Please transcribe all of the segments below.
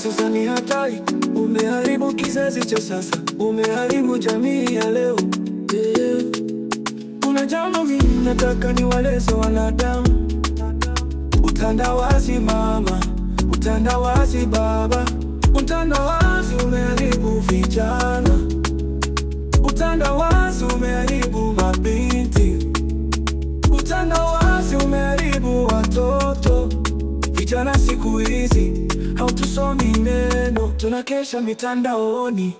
sasa ni hatari. Umeharibu kizazi cha sasa, umeharibu jamii ya leo. Kuna jambo mimi nataka niwaeleze wanadamu. Utandawazi mama, utandawazi baba, utandawazi umeharibu vijana, utandawazi umeharibu mabinti, utandawazi umeharibu watoto. Vijana siku hizi hautusomi neno, tunakesha mitandaoni.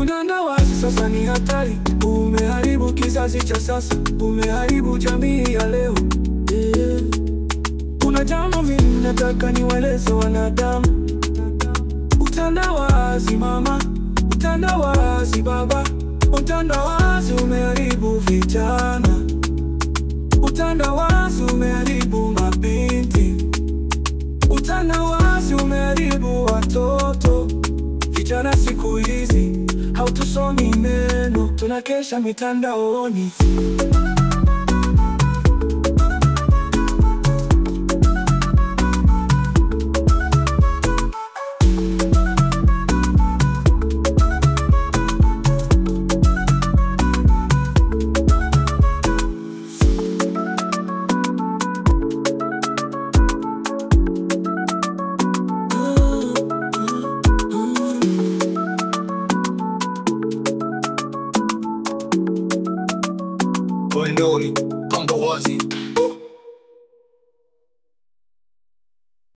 Utandawazi sasa ni hatari. Umeharibu kizazi cha sasa, umeharibu jamii ya leo. Kuna jambo mimi nataka niwaeleze wanadamu. Utandawazi mama, utandawazi baba, utandawazi umeharibu vijana, utandawazi umeharibu mabinti, utandawazi umeharibu watoto. Vijana siku hizi hautusomi neno, tunakesha mitandaoni.